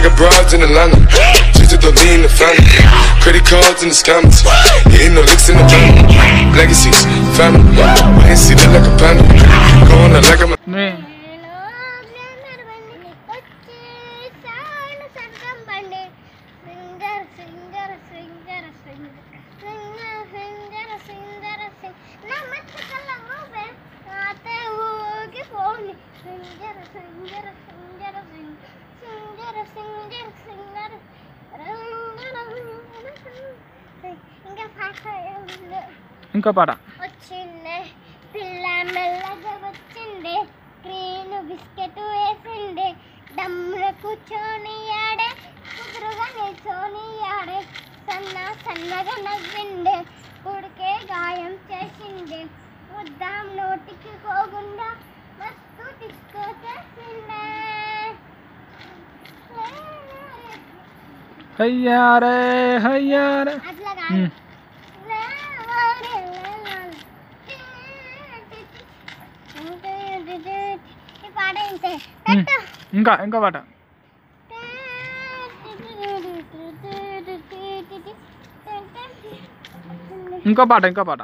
got broads in Atlanta. Just to throw me in the family. Credit cards in the scammers. Hitting no licks in the family. Legacies, family. I ain't see that like a panda. Going out like I'm a... ఇంకో పాట వచ్చిందే పిల్ల మెల్లగా వచ్చిందే క్రీను biscuit వేసిండే దమ్మున కూర్చొని ఆడే కుదురుగా నిల్చొని ఆడే సన్నగా నవ్విండే ఉడికే గాయం చేసిండే వద్దాం నోటికి పోకుండా మస్తు డిస్కో చేసిండే హయ్యారే హయ్యారే అట్లా కాదు ఇంకో పాట ఇంకో పాట